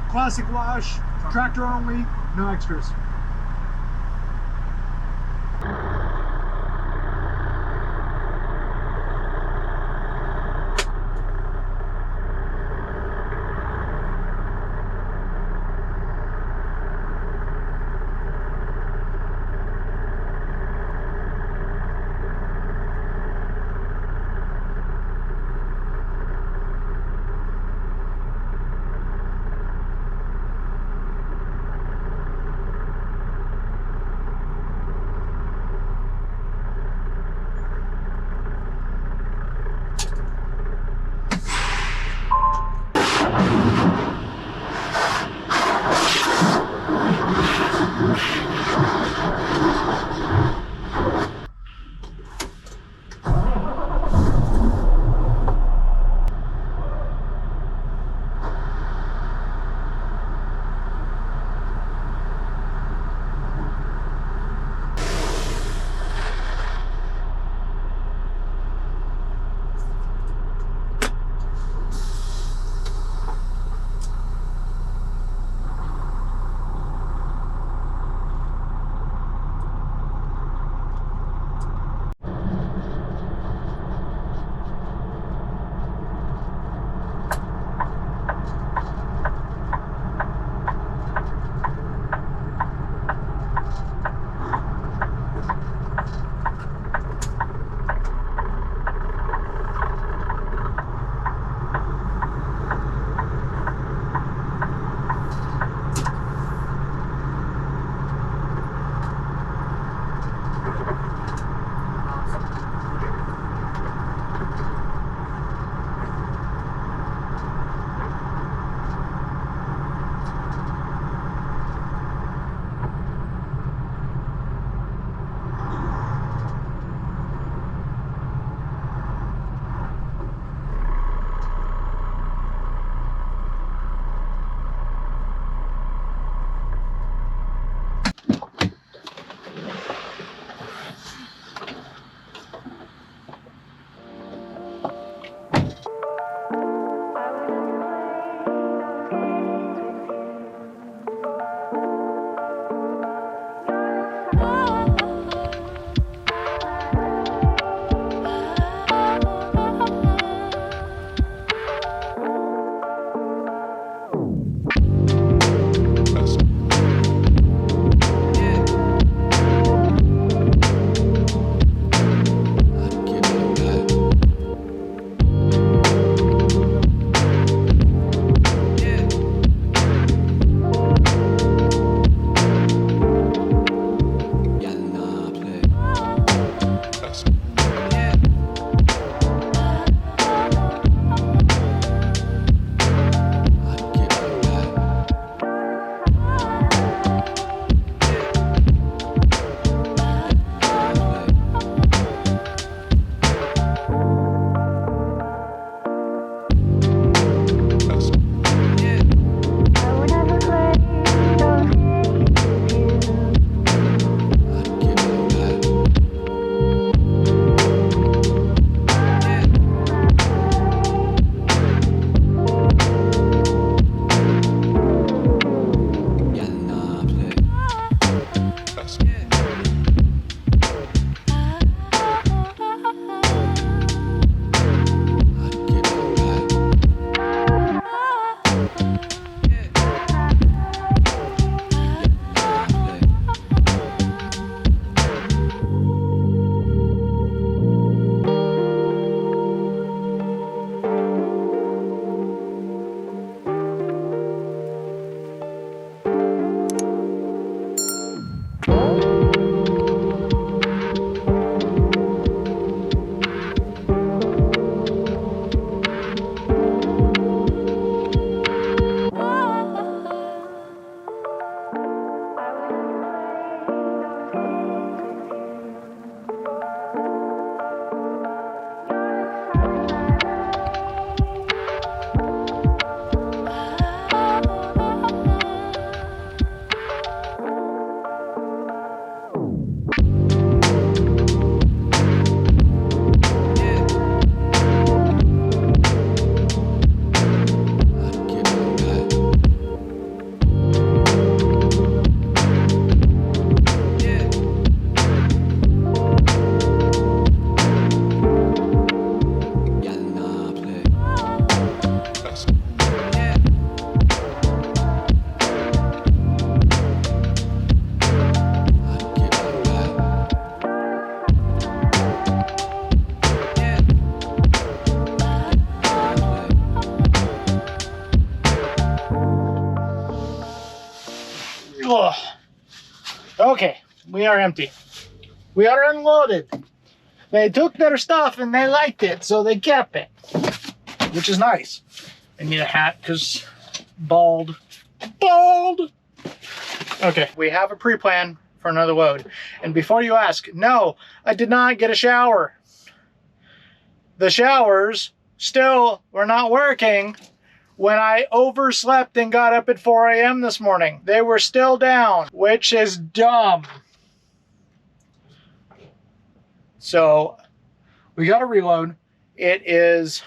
classic wash, tractor only, no extras. Ugh. Okay, we are empty. We are unloaded. They took their stuff and they liked it, so they kept it, which is nice. I need a hat because bald. Bald! Okay, we have a pre-plan for another load. And before you ask, no, I did not get a shower. The showers still were not working when I overslept and got up at 4 a.m. this morning. They were still down, which is dumb. So we got to reload. It is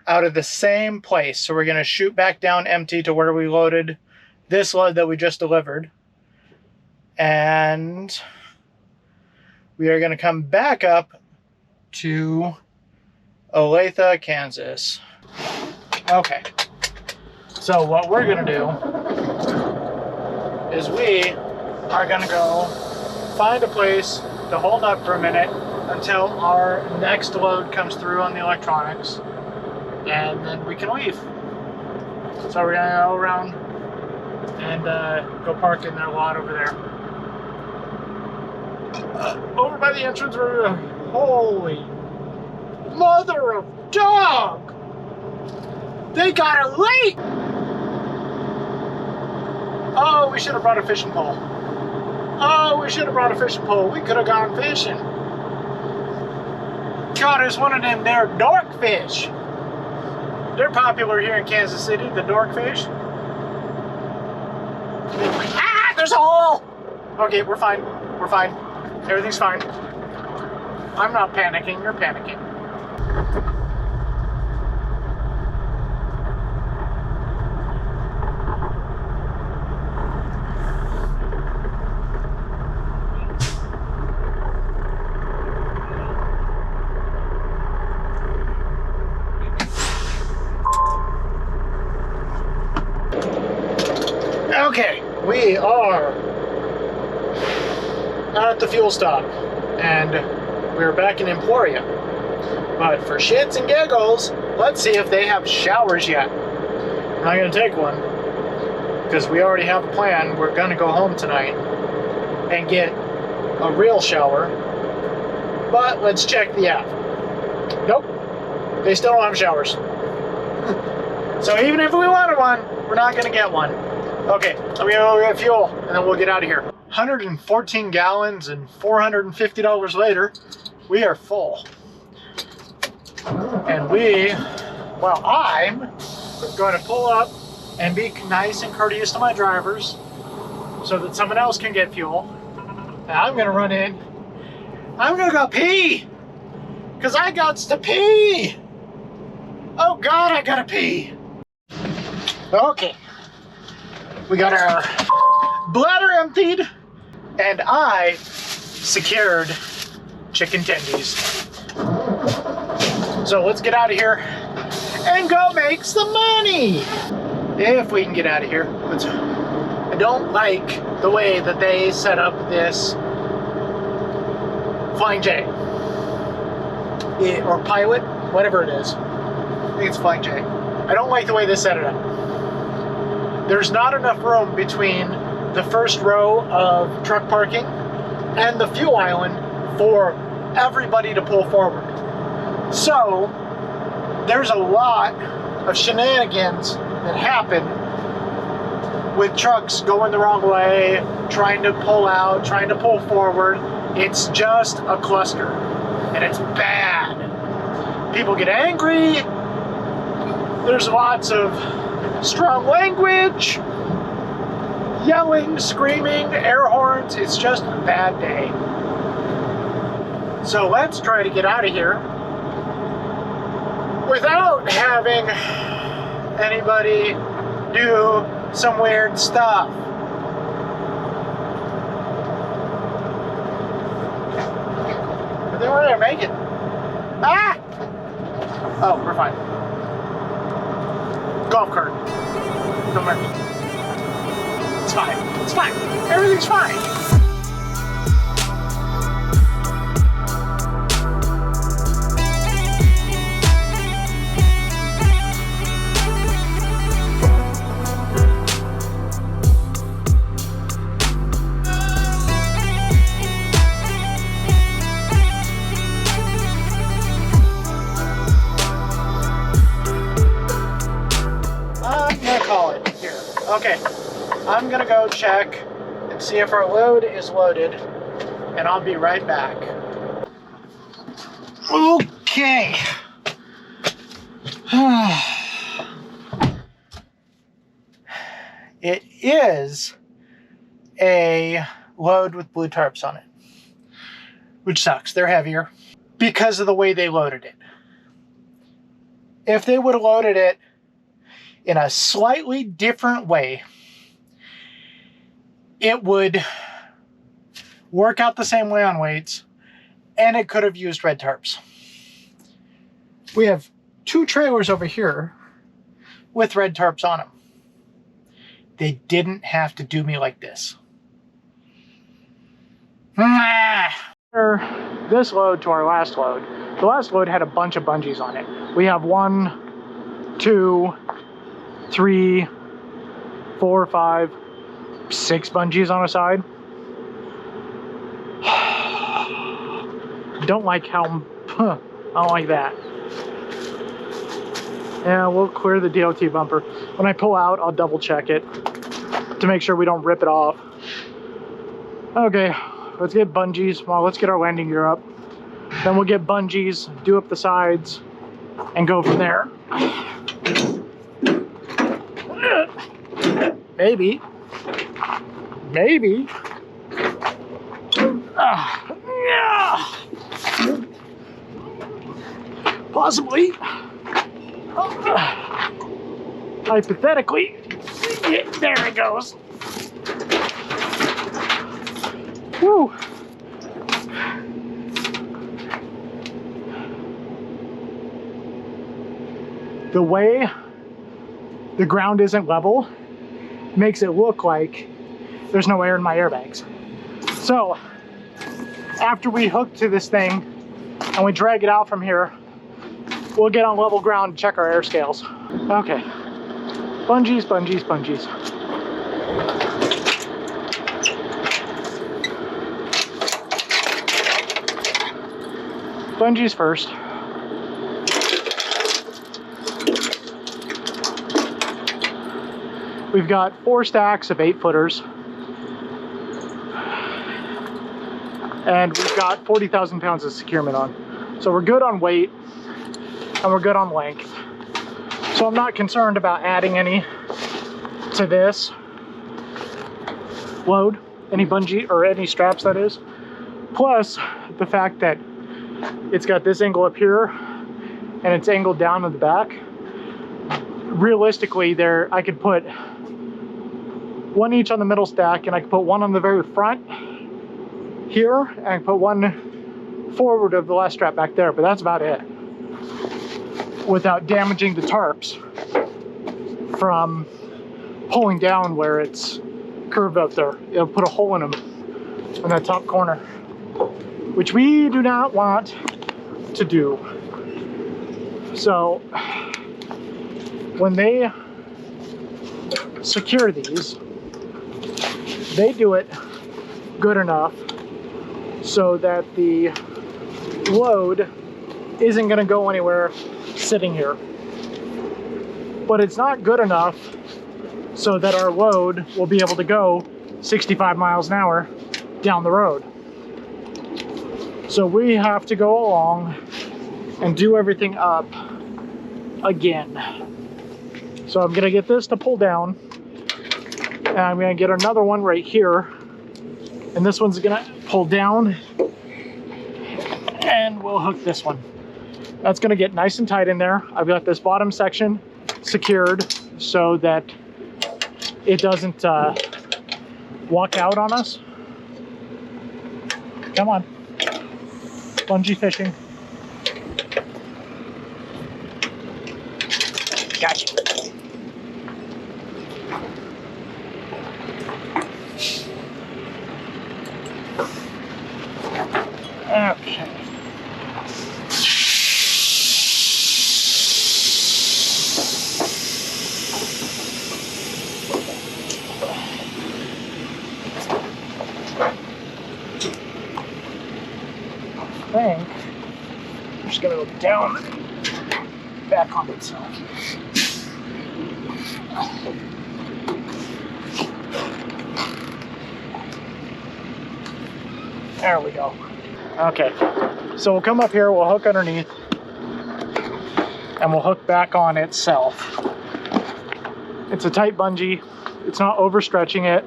out of the same place. So we're going to shoot back down empty to where we loaded this load that we just delivered. And we are going to come back up to Olathe, Kansas. Okay. So what we're going to do is we are going to go find a place to hold up for a minute until our next load comes through on the electronics, and then we can leave. So we're gonna go around and go park in their lot over there. Over by the entrance, holy mother of dog! They got it late! Oh, we should have brought a fishing pole. Oh, we should have brought a fishing pole. We could have gone fishing. God, it's one of them there dork fish. They're popular here in Kansas City, the dork fish. Ah, there's a hole! Okay, we're fine. We're fine. Everything's fine. I'm not panicking, you're panicking. Okay, we are at the fuel stop, and we're back in Emporia. But for shits and giggles, let's see if they have showers yet. I'm not going to take one, because we already have a plan. We're going to go home tonight and get a real shower. But let's check the app. Nope, they still don't have showers. So even if we wanted one, we're not going to get one. Okay, let me go get fuel, and then we'll get out of here. 114 gallons and $450 later, we are full. And I'm going to pull up and be nice and courteous to my drivers so that someone else can get fuel. And I'm going to run in. I'm going to go pee, because I got to pee. Oh God, I gotta pee. Okay. We got our bladder emptied, and I secured chicken tendies. So let's get out of here and go make some money. If we can get out of here. I don't like the way that they set up this Flying J. Or Pilot, whatever it is. I think it's Flying J. I don't like the way they set it up. There's not enough room between the first row of truck parking and the fuel island for everybody to pull forward. So there's a lot of shenanigans that happen with trucks going the wrong way, trying to pull out, trying to pull forward. It's just a cluster, and it's bad. People get angry. There's lots of strong language, yelling, screaming, air horns. It's just a bad day. So let's try to get out of here without having anybody do some weird stuff. I think we're gonna make it. Ah! Oh, we're fine. Golf cart. Don't mind me. It's fine. It's fine. Everything's fine. I'm gonna go check and see if our load is loaded, and I'll be right back. Okay. It is a load with blue tarps on it, which sucks. They're heavier because of the way they loaded it. If they would have loaded it in a slightly different way, it would work out the same way on weights, and it could have used red tarps. We have 2 trailers over here with red tarps on them. They didn't have to do me like this. This load to our last load. The last load had a bunch of bungees on it. We have 1, 2, 3, 4, 5, 6 bungees on a side. Don't like how, I don't like that. Yeah, we'll clear the DOT bumper. When I pull out, I'll double check it to make sure we don't rip it off. Okay, let's get bungees. Well, let's get our landing gear up. Then we'll get bungees, do up the sides, and go from there. Maybe. Maybe. Possibly. Hypothetically. Yeah, there it goes. Woo. The way the ground isn't level makes it look like there's no air in my airbags. So after we hook to this thing and we drag it out from here, we'll get on level ground and check our air scales. Okay, bungees, bungees, bungees. Bungees first. We've got 4 stacks of 8-footers. And we've got 40,000 pounds of securement on. So we're good on weight and we're good on length. So I'm not concerned about adding any to this load, any bungee or any straps that is. Plus the fact that it's got this angle up here and it's angled down in the back. Realistically there, I could put 1 each on the middle stack, and I could put 1 on the very front here, and I could put 1 forward of the last strap back there, but that's about it. Without damaging the tarps from pulling down where it's curved up there. It'll put a hole in them in that top corner, which we do not want to do. So when they secure these, they do it good enough so that the load isn't going to go anywhere sitting here. But it's not good enough so that our load will be able to go 65 miles an hour down the road. So we have to go along and do everything up again. So I'm going to get this to pull down. And I'm going to get another one right here, and this one's going to pull down, and we'll hook this one. That's going to get nice and tight in there. I've got this bottom section secured so that it doesn't walk out on us. Come on, bungee fishing. Gotcha. Okay. I think I'm just gonna go down, back on itself. There we go. Okay, so we'll come up here, we'll hook underneath, and we'll hook back on itself. It's a tight bungee. It's not overstretching it,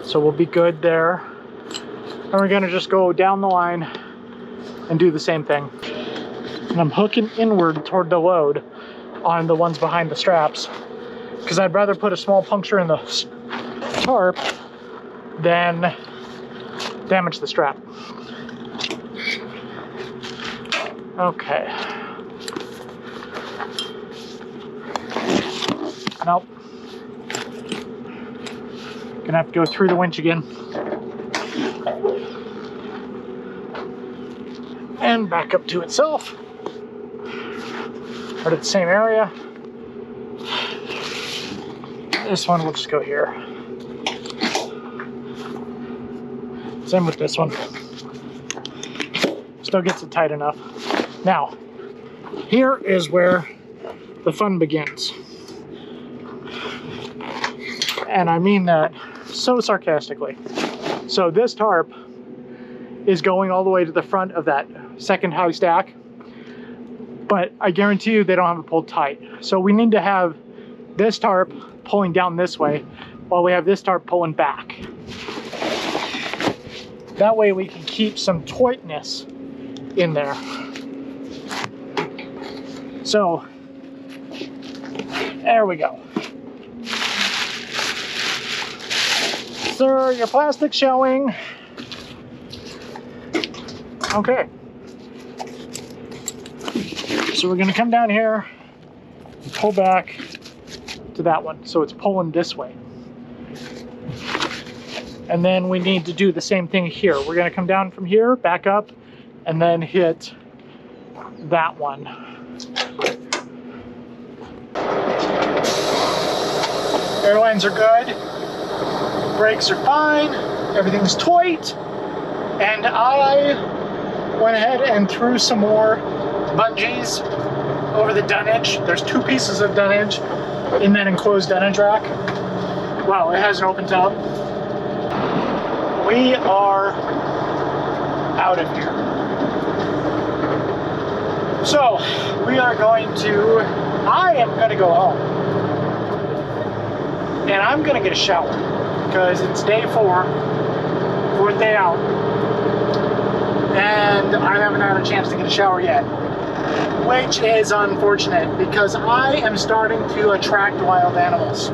so we'll be good there. And we're gonna just go down the line and do the same thing. And I'm hooking inward toward the load on the ones behind the straps, because I'd rather put a small puncture in the tarp than damage the strap. Okay. Nope. Gonna have to go through the winch again. And back up to itself. Right at the same area. This one will just go here. Same with this one. Still gets it tight enough. Now, here is where the fun begins. And I mean that so sarcastically. So this tarp is going all the way to the front of that second high stack, but I guarantee you they don't have it pulled tight. So we need to have this tarp pulling down this way while we have this tarp pulling back. That way we can keep some tightness in there. So, there we go. Sir, your plastic's showing. Okay. So we're gonna come down here and pull back to that one. So it's pulling this way. And then we need to do the same thing here. We're gonna come down from here, back up, and then hit that one. Airlines are good. Brakes are fine. Everything's tight. And I went ahead and threw some more bungees over the dunnage. There's 2 pieces of dunnage in that enclosed dunnage rack. Wow, it has an open top. We are out of here. So, I am going to go home. And I'm going to get a shower because it's day 4, 4th day out. And I haven't had a chance to get a shower yet, which is unfortunate because I am starting to attract wild animals.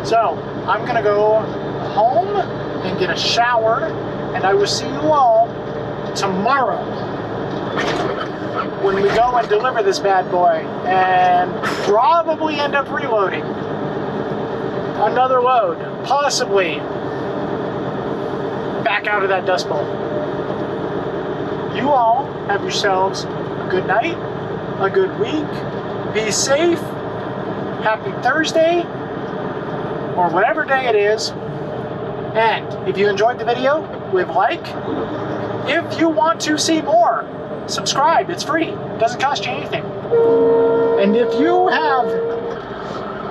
So I'm gonna go home and get a shower, and I will see you all tomorrow when we go and deliver this bad boy and probably end up reloading another load, possibly back out of that Dust Bowl. You all have yourselves a good night, a good week, be safe, happy Thursday, or whatever day it is. And if you enjoyed the video, leave a like. If you want to see more, subscribe, it's free, it doesn't cost you anything. And if you have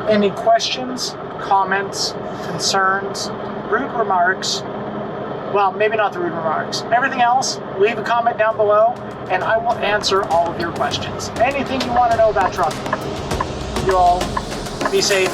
any questions, comments, concerns, rude remarks, well, maybe not the rude remarks. Everything else, leave a comment down below and I will answer all of your questions. Anything you want to know about trucking. You all be safe.